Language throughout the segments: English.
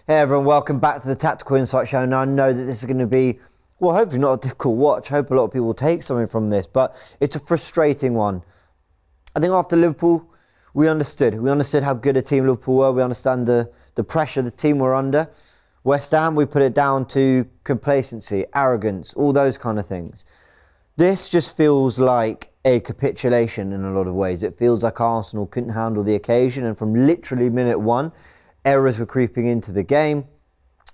Hey everyone, welcome back to the Tactical Insight Show. Now I know that this is going to be, well, hopefully not a difficult watch. I hope a lot of people will take something from this, but it's a frustrating one. I think after Liverpool, we understood how good a team Liverpool were. We understand the pressure the team were under. West Ham, we put it down to complacency, arrogance, all those kind of things. This just feels like a capitulation in a lot of ways. It feels like Arsenal couldn't handle the occasion, and from literally minute one, errors were creeping into the game.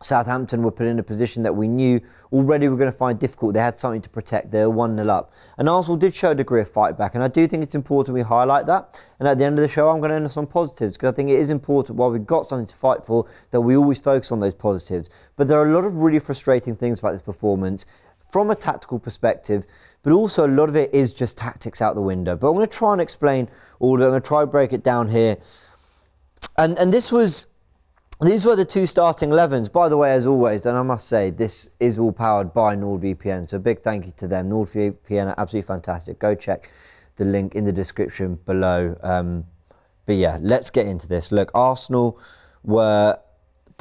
Southampton were put in a position that we knew already were going to find difficult. They had something to protect. They were 1-0 up. And Arsenal did show a degree of fight back. And I do think it's important we highlight that. And at the end of the show, I'm going to end us on positives, because I think it is important, while we've got something to fight for, that we always focus on those positives. But there are a lot of really frustrating things about this performance from a tactical perspective, but also a lot of it is just tactics out the window. But I'm going to try and explain all of it. I'm going to try and break it down here. And these were the two starting 11s, by the way, as always, and I must say, this is all powered by NordVPN, so a big thank you to them. NordVPN are absolutely fantastic. Go check the link in the description below. But yeah, let's get into this. Look, Arsenal were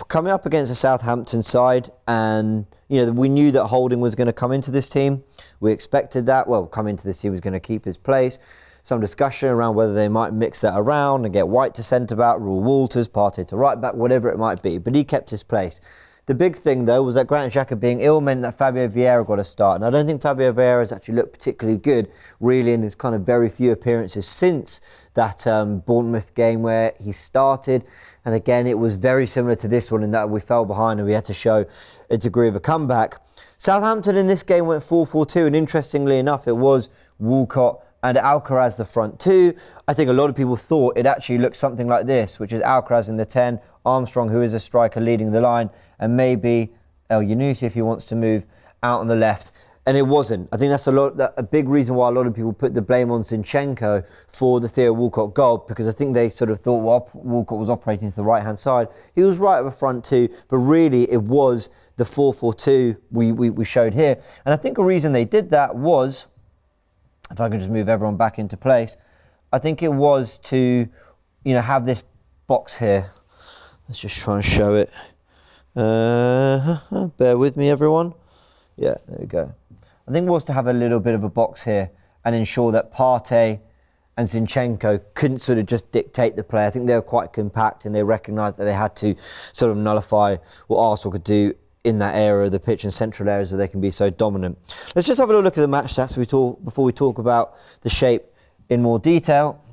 coming up against a Southampton side, and we knew that Holding was going to come into this team. We expected that. Well, come into this team, was going to keep his place. Some discussion around whether they might mix that around and get White to centre-back, Rule Walters, Partey to right-back, whatever it might be. But he kept his place. The big thing, though, was that Granit Xhaka being ill meant that Fabio Vieira got a start. And I don't think Fabio Vieira has actually looked particularly good, really, in his kind of very few appearances since that Bournemouth game where he started. And again, it was very similar to this one in that we fell behind and we had to show a degree of a comeback. Southampton in this game went 4-4-2, and interestingly enough, it was Walcott and Alcaraz the front two. I think a lot of people thought it actually looked something like this, which is Alcaraz in the 10, Armstrong, who is a striker, leading the line, and maybe El Yunusi if he wants to move out on the left. And it wasn't. I think that's a big reason why a lot of people put the blame on Zinchenko for the Theo Walcott goal, because I think they sort of thought, well, Walcott was operating to the right-hand side. He was right at the front two, but really it was the 4-4-2 we showed here. And I think a reason they did that was, if I can just move everyone back into place, I think it was to, have this box here. Let's just try and show it. Bear with me, everyone. Yeah, there we go. I think it was to have a little bit of a box here and ensure that Partey and Zinchenko couldn't sort of just dictate the play. I think they were quite compact, and they recognised that they had to sort of nullify what Arsenal could do in that area of the pitch and central areas where they can be so dominant. Let's just have a little look at the match stats before we talk about the shape in more detail.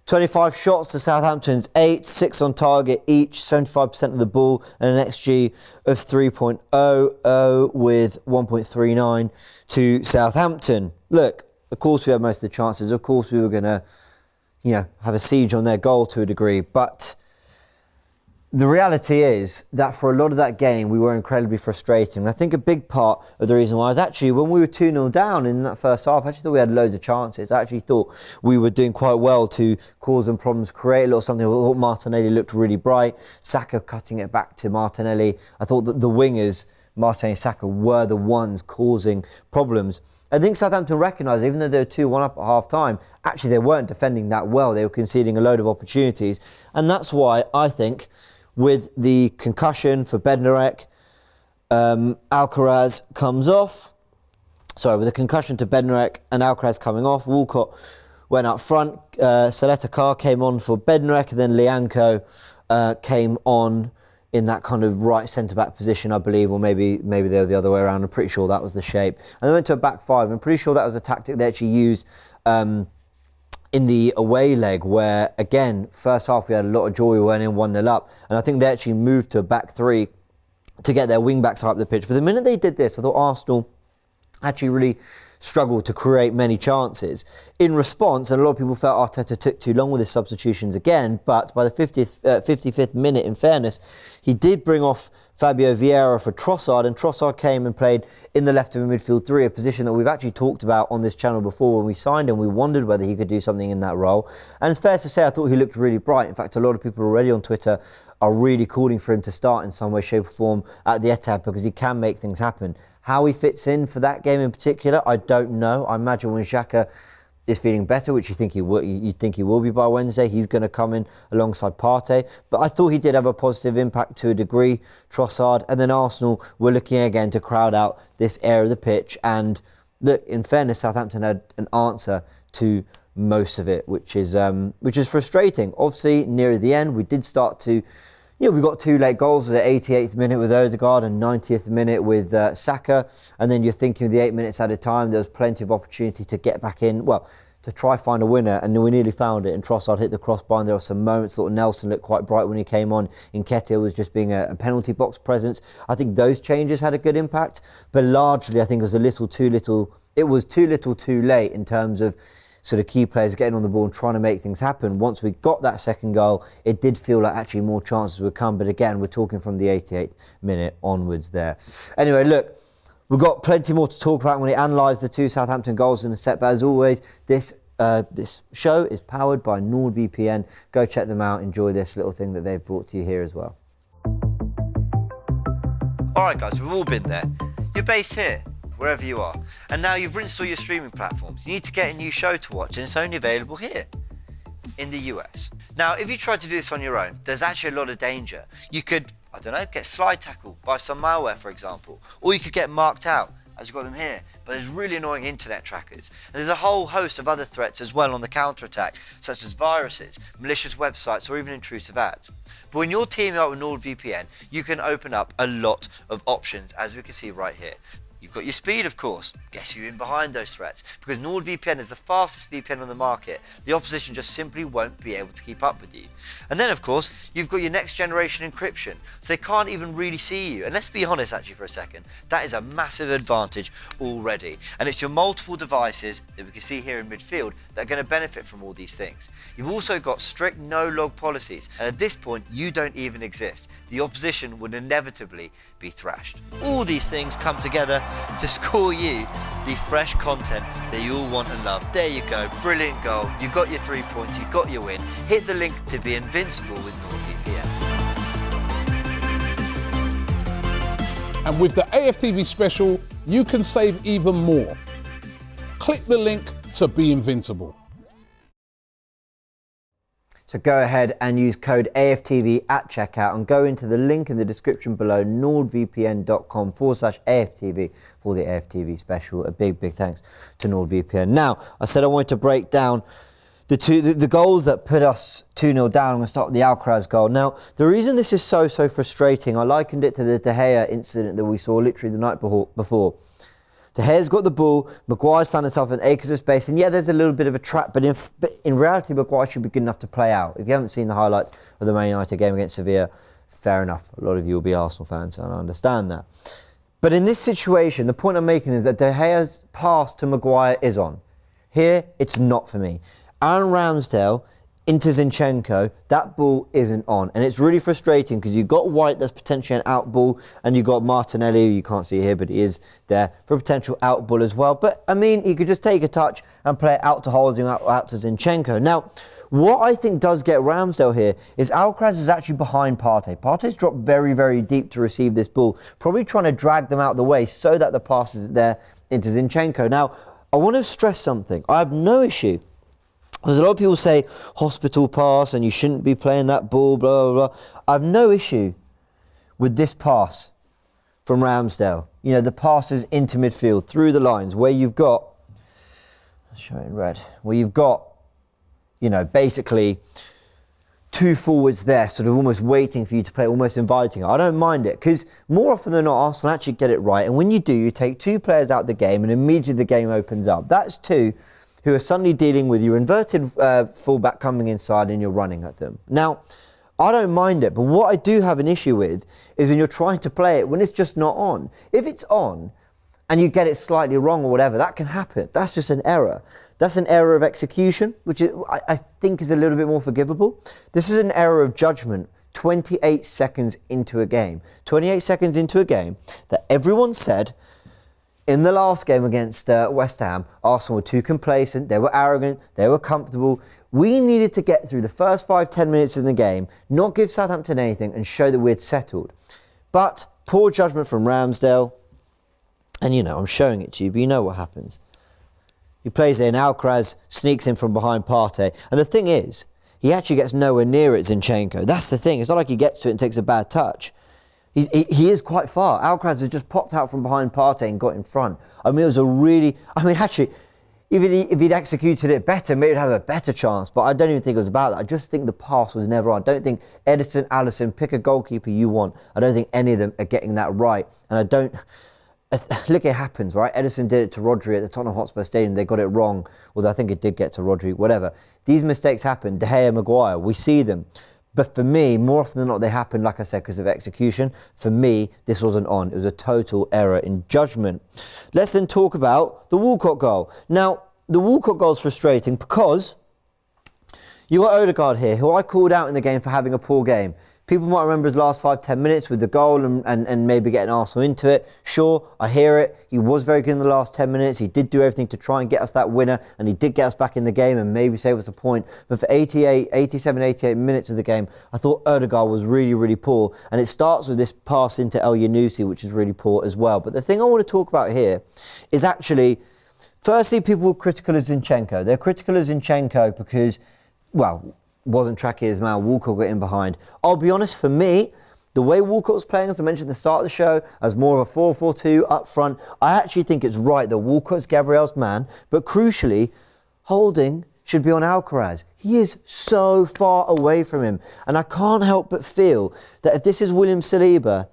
25 shots to Southampton's 8, 6 on target each, 75% of the ball, and an XG of 3.00 with 1.39 to Southampton. Look, of course we had most of the chances. Of course we were going to, have a siege on their goal to a degree, but the reality is that for a lot of that game, we were incredibly frustrating. And I think a big part of the reason why is actually when we were 2-0 down in that first half, I actually thought we had loads of chances. I actually thought we were doing quite well to cause them problems, create a little something. I thought Martinelli looked really bright. Saka cutting it back to Martinelli. I thought that the wingers, Martinelli and Saka, were the ones causing problems. I think Southampton recognised, even though they were 2-1 up at half-time, actually they weren't defending that well. They were conceding a load of opportunities. And that's why I think, with the concussion for Bednarek, Alcaraz comes off. Sorry, with the concussion to Bednarek and Alcaraz coming off, Walcott went up front. Selector came on for Bednarek, and then Lianco came on in that kind of right centre-back position, I believe, or maybe they were the other way around. I'm pretty sure that was the shape. And they went to a back five. I'm pretty sure that was a tactic they actually used in the away leg, where, again, first half we had a lot of joy. We went in 1-0 up. And I think they actually moved to a back three to get their wing-backs high up the pitch. But the minute they did this, I thought Arsenal actually really struggled to create many chances. In response, and a lot of people felt Arteta took too long with his substitutions again, but by the 55th minute, in fairness, he did bring off Fabio Vieira for Trossard, and Trossard came and played in the left of the midfield three, a position that we've actually talked about on this channel before. When we signed him, we wondered whether he could do something in that role. And it's fair to say I thought he looked really bright. In fact, a lot of people already on Twitter are really calling for him to start in some way, shape or form at the Etihad, because he can make things happen. How he fits in for that game in particular, I don't know. I imagine when Xhaka is feeling better, which you think he will be by Wednesday. He's going to come in alongside Partey. But I thought he did have a positive impact to a degree, Trossard. And then Arsenal were looking again to crowd out this area of the pitch. And look, in fairness, Southampton had an answer to most of it, which is frustrating. Obviously, near the end, we did start to, we got 2 late goals at the 88th minute with Odegaard and 90th minute with Saka. And then you're thinking the 8 minutes at a time, there was plenty of opportunity to get back in, to try find a winner, and we nearly found it. And Trossard hit the crossbar, and there were some moments. Thought Nelson looked quite bright when he came on. Nketiah was just being a penalty box presence. I think those changes had a good impact, but largely I think it was too little too late in terms of sort of key players getting on the ball and trying to make things happen. Once we got that second goal, it did feel like actually more chances would come. But again, we're talking from the 88th minute onwards there. Anyway, look, we've got plenty more to talk about when we analyse the 2 Southampton goals in a set. But as always, this show is powered by NordVPN. Go check them out. Enjoy this little thing that they've brought to you here as well. All right, guys, we've all been there. You're based here, wherever you are, and now you've rinsed all your streaming platforms. You need to get a new show to watch, and it's only available here in the US. Now, if you try to do this on your own, there's actually a lot of danger. You could, get slide tackled by some malware, for example, or you could get marked out, as you've got them here. But there's really annoying internet trackers, and there's a whole host of other threats as well on the counter-attack, such as viruses, malicious websites, or even intrusive ads. But when you're teaming up with NordVPN, you can open up a lot of options, as we can see right here. You've got your speed, of course. Guess who's in behind those threats? Because NordVPN is the fastest VPN on the market. The opposition just simply won't be able to keep up with you. And then, of course, you've got your next generation encryption, so they can't even really see you. And let's be honest, actually, for a second, that is a massive advantage already. And it's your multiple devices that we can see here in midfield that are going to benefit from all these things. You've also got strict no-log policies, and at this point, you don't even exist. The opposition would inevitably be thrashed. All these things come together to score you the fresh content that you all want and love. There you go, brilliant goal. You got your 3 points, you got your win. Hit the link to be invincible with NordVPN. And with the AFTV special, you can save even more. Click the link to be invincible. So go ahead and use code AFTV at checkout and go into the link in the description below, nordvpn.com/AFTV for the AFTV special. A big thanks to NordVPN. Now, I said I wanted to break down the goals that put us 2-0 down. I'm going to start with the Alcaraz goal. Now, the reason this is so frustrating, I likened it to the De Gea incident that we saw literally the night before. De Gea's got the ball, Maguire's found himself in acres of space, and yeah, there's a little bit of a trap, but in reality, Maguire should be good enough to play out. If you haven't seen the highlights of the Man United game against Sevilla, fair enough. A lot of you will be Arsenal fans, and I understand that. But in this situation, the point I'm making is that De Gea's pass to Maguire is on. Here, it's not for me. Aaron Ramsdale into Zinchenko, that ball isn't on. And it's really frustrating because you've got White, that's potentially an out ball, and you've got Martinelli, you can't see it here, but he is there for a potential out ball as well. But, I mean, you could just take a touch and play it out to Holding, out to Zinchenko. Now, what I think does get Ramsdale here is Alcaraz is actually behind Partey. Partey's dropped very deep to receive this ball, probably trying to drag them out the way so that the pass is there into Zinchenko. Now, I want to stress something. I have no issue. Because a lot of people say hospital pass and you shouldn't be playing that ball, blah, blah, blah. I have no issue with this pass from Ramsdale. You know, the passes into midfield, through the lines, where you've got, I'll show it in red, where you've got, you know, basically 2 forwards there, sort of almost waiting for you to play, almost inviting it. I don't mind it, because more often than not, Arsenal actually get it right. And when you do, you take 2 players out the game and immediately the game opens up. That's 2 who are suddenly dealing with your inverted fullback coming inside and you're running at them. Now, I don't mind it, but what I do have an issue with is when you're trying to play it when it's just not on. If it's on and you get it slightly wrong or whatever, that can happen. That's just an error. That's an error of execution, which I think is a little bit more forgivable. This is an error of judgment 28 seconds into a game. 28 seconds into a game that everyone said in the last game against West Ham, Arsenal were too complacent, they were arrogant, they were comfortable. We needed to get through the first 5-10 minutes in the game, not give Southampton anything and show that we'd settled. But poor judgment from Ramsdale, and you know, I'm showing it to you, but you know what happens. He plays it in, Alcaraz sneaks in from behind Partey. And the thing is, he actually gets nowhere near it, Zinchenko. That's the thing. It's not like he gets to it and takes a bad touch. He is quite far. Alcaraz has just popped out from behind Partey and got in front. I mean, it was a really... I mean, actually, if he'd executed it better, maybe he'd have a better chance. But I don't even think it was about that. I just think the pass was never on. I don't think Edison, Alisson, pick a goalkeeper you want. I don't think any of them are getting that right. And I don't... Look, it happens, right? Edison did it to Rodri at the Tottenham Hotspur Stadium. They got it wrong, although I think it did get to Rodri, whatever. These mistakes happen. De Gea, Maguire, we see them. But for me, more often than not, they happen, like I said, because of execution. For me, this wasn't on. It was a total error in judgment. Let's then talk about the Walcott goal. Now, the Walcott goal is frustrating because you got Odegaard here, who I called out in the game for having a poor game. People might remember his last 5-10 minutes with the goal and maybe getting Arsenal into it. Sure, I hear it. He was very good in the last 10 minutes. He did do everything to try and get us that winner, and he did get us back in the game and maybe save us a point. But for 87, 88 minutes of the game, I thought Odegaard was really, really poor. And it starts with this pass into El Yunusi, which is really poor as well. But the thing I want to talk about here is actually, firstly, people were critical of Zinchenko. They're critical of Zinchenko because, well, wasn't tracking his man. Walcott got in behind. I'll be honest, for me, the way Walcott was playing, as I mentioned at the start of the show, as more of a 4-4-2 up front, I actually think it's right that Walcott's Gabriel's man, but crucially, Holding should be on Alcaraz. He is so far away from him. And I can't help but feel that if this is William Saliba,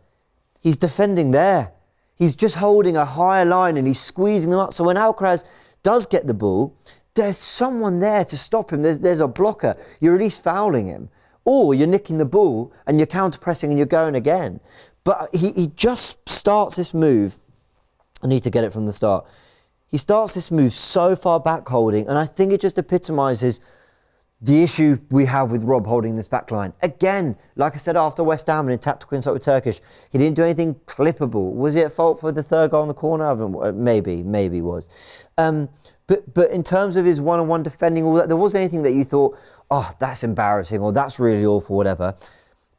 he's defending there. He's just holding a higher line and he's squeezing them up. So when Alcaraz does get the ball, there's someone there to stop him. There's a blocker. You're at least fouling him. Or you're nicking the ball and you're counter-pressing and you're going again. But he just starts this move. I need to get it from the start. He starts this move so far back Holding, and I think it just epitomises the issue we have with Rob Holding this back line. Again, like I said after West Ham and in Tactical Insight with Turkish, he didn't do anything clippable. Was he at fault for the third goal in the corner? Maybe he was. But in terms of his one-on-one defending, all that, there wasn't anything that you thought, oh, that's embarrassing or that's really awful, whatever.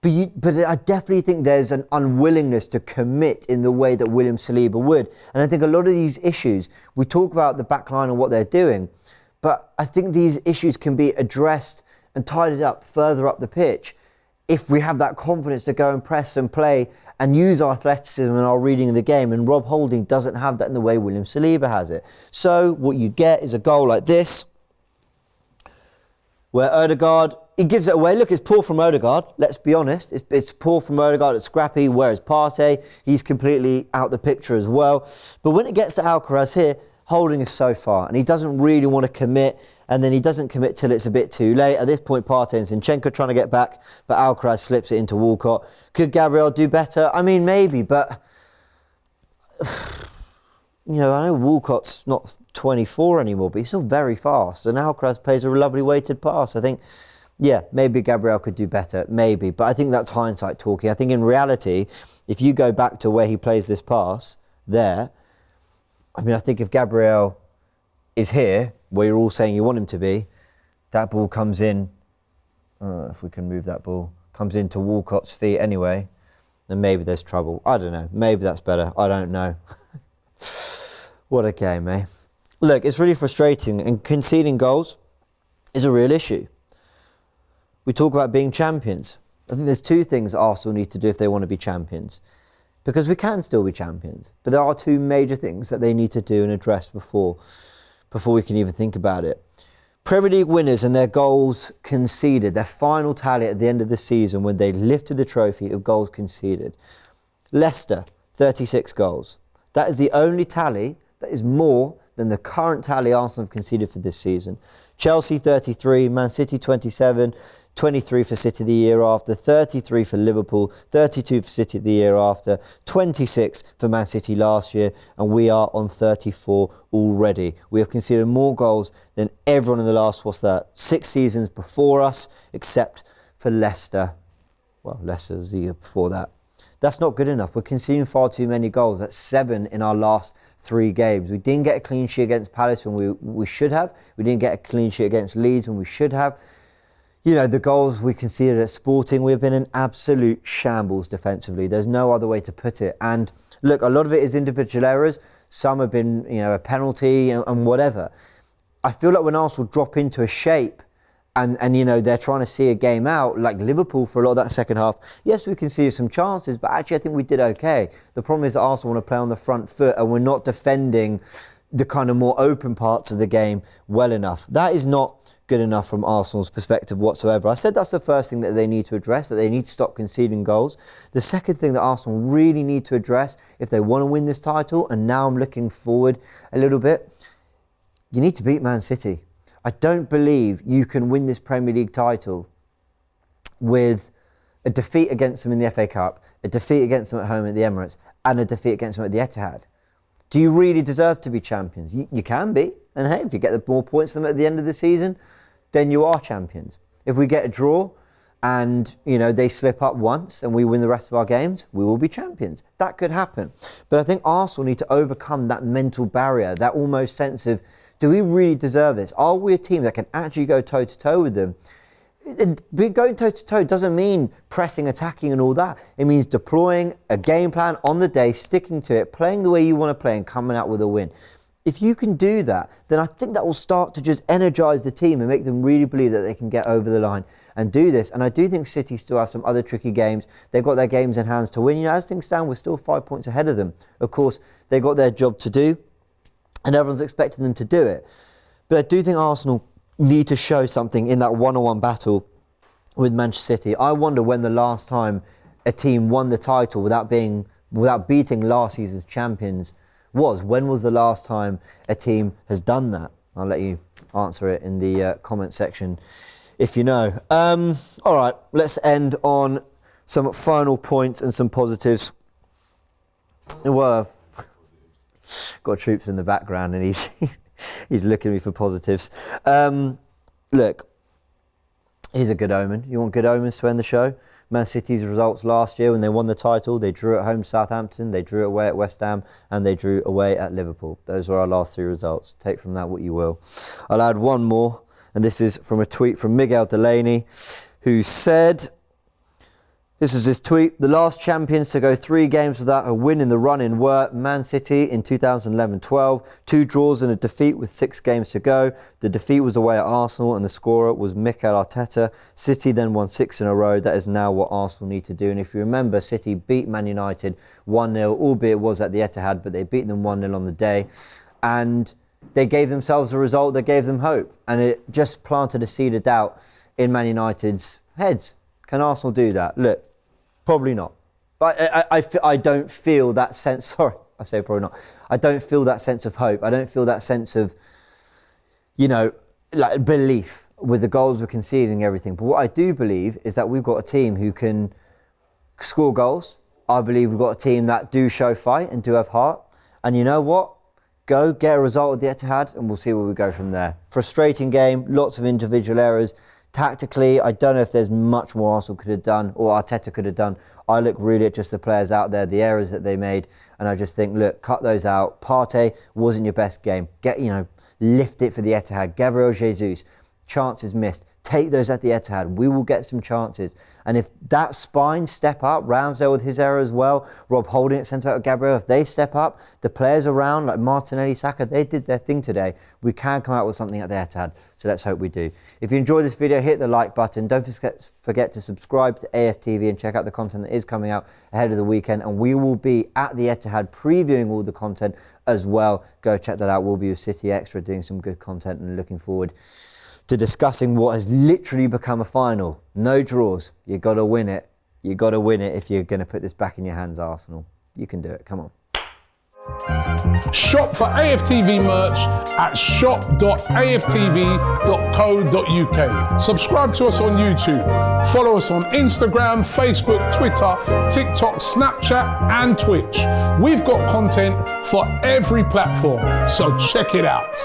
But I definitely think there's an unwillingness to commit in the way that William Saliba would. And I think a lot of these issues, we talk about the back line and what they're doing, but I think these issues can be addressed and tidied up further up the pitch if we have that confidence to go and press and play and use our athleticism and our reading of the game. And Rob Holding doesn't have that in the way William Saliba has it. So what you get is a goal like this, where Odegaard, he gives it away. Look, it's poor from Odegaard. Let's be honest. It's poor from Odegaard. It's scrappy. Whereas Partey, he's completely out the picture as well. But when it gets to Alcaraz here, Holding is so far. And he doesn't really want to commit. And then he doesn't commit till it's a bit too late. At this point, Partey and Zinchenko trying to get back. But Alcaraz slips it into Walcott. Could Gabriel do better? I mean, maybe. But, you know, I know Walcott's not 24 anymore. But he's still very fast. And Alcaraz plays a lovely weighted pass. I think... yeah, maybe Gabriel could do better, maybe. But I think that's hindsight talking. I think in reality, if you go back to where he plays this pass, there, I mean, I think if Gabriel is here, where you're all saying you want him to be, that ball comes in, if we can move that ball, comes into Walcott's feet anyway, then maybe there's trouble. I don't know. Maybe that's better. I don't know. What a game, eh? Look, it's really frustrating, and conceding goals is a real issue. We talk about being champions. I think there's two things Arsenal need to do if they want to be champions. Because we can still be champions. But there are two major things that they need to do and address before we can even think about it. Premier League winners and their goals conceded, their final tally at the end of the season when they lifted the trophy of goals conceded. Leicester, 36 goals. That is the only tally that is more than the current tally Arsenal have conceded for this season. Chelsea, 33, Man City, 27, 23 for City the year after, 33 for Liverpool, 32 for City the year after, 26 for Man City last year, and we are on 34 already. We have conceded more goals than everyone in the last, 6 seasons before us, except for Leicester. Well, Leicester's the year before that. That's not good enough. We're conceding far too many goals. That's 7 in our last 3 games. We didn't get a clean sheet against Palace when we should have. We didn't get a clean sheet against Leeds when we should have. You know, the goals we conceded at Sporting, we've been in absolute shambles defensively. There's no other way to put it. And look, a lot of it is individual errors. Some have been, you know, a penalty and whatever. I feel like when Arsenal drop into a shape and you know, they're trying to see a game out, like Liverpool for a lot of that second half, yes, we can see some chances, but actually I think we did okay. The problem is that Arsenal want to play on the front foot and we're not defending the kind of more open parts of the game well enough. That is not good enough from Arsenal's perspective whatsoever. I said that's the first thing that they need to address, that they need to stop conceding goals. The second thing that Arsenal really need to address if they want to win this title, and now I'm looking forward a little bit, you need to beat Man City. I don't believe you can win this Premier League title with a defeat against them in the FA Cup, a defeat against them at home at the Emirates, and a defeat against them at the Etihad. Do you really deserve to be champions? You can be. And hey, if you get the more points than them at the end of the season, then you are champions. If we get a draw and, you know, they slip up once and we win the rest of our games, we will be champions. That could happen. But I think Arsenal need to overcome that mental barrier, that almost sense of, do we really deserve this? Are we a team that can actually go toe-to-toe with them? Going toe-to-toe doesn't mean pressing, attacking and all that. It means deploying a game plan on the day, sticking to it, playing the way you want to play and coming out with a win. If you can do that, then I think that will start to just energise the team and make them really believe that they can get over the line and do this. And I do think City still have some other tricky games. They've got their games in hands to win. You know, as things stand, we're still 5 points ahead of them. Of course, they've got their job to do and everyone's expecting them to do it. But I do think Arsenal need to show something in that one-on-one battle with Manchester City. I wonder when the last time a team won the title without beating last season's champions was. When was the last time a team has done that? I'll let you answer it in the comment section if you know. All right, let's end on some final points and some positives. Well, got Troops in the background and he's looking at me for positives. Look, here's a good omen. You want good omens to end the show? Man City's results last year when they won the title, they drew at home to Southampton, they drew away at West Ham, and they drew away at Liverpool. Those were our last three results. Take from that what you will. I'll add one more, and this is from a tweet from Miguel Delaney, who said, this is his tweet, the last champions to go 3 games without a win in the run-in were Man City in 2011-12, 2 draws and a defeat with 6 games to go. The defeat was away at Arsenal and the scorer was Mikel Arteta. City then won 6 in a row. That is now what Arsenal need to do. And if you remember, City beat Man United 1-0, albeit it was at the Etihad, but they beat them 1-0 on the day. And they gave themselves a result that gave them hope. And it just planted a seed of doubt in Man United's heads. Can Arsenal do that? Look, probably not. But I don't feel that sense, sorry, I say probably not. I don't feel that sense of hope. I don't feel that sense of, you know, like belief with the goals we're conceding and everything. But what I do believe is that we've got a team who can score goals. I believe we've got a team that do show fight and do have heart. And you know what? Go get a result at the Etihad and we'll see where we go from there. Frustrating game, lots of individual errors. Tactically, I don't know if there's much more Arsenal could have done or Arteta could have done. I look really at just the players out there, the errors that they made, and I just think, look, cut those out. Partey wasn't your best game. Lift it for the Etihad. Gabriel Jesus, chances missed. Take those at the Etihad. We will get some chances. And if that spine step up, Ramsdale with his error as well, Rob Holding at centre back with Gabriel, if they step up, the players around like Martinelli, Saka, they did their thing today. We can come out with something at the Etihad. So let's hope we do. If you enjoyed this video, hit the like button. Don't forget to subscribe to AFTV and check out the content that is coming out ahead of the weekend. And we will be at the Etihad previewing all the content as well. Go check that out. We'll be with City Extra doing some good content and looking forward to discussing what has literally become a final. No draws. You got to win it. You got to win it if you're going to put this back in your hands, Arsenal. You can do it. Come on. Shop for AFTV merch at shop.aftv.co.uk. Subscribe to us on YouTube. Follow us on Instagram, Facebook, Twitter, TikTok, Snapchat and Twitch. We've got content for every platform, so check it out.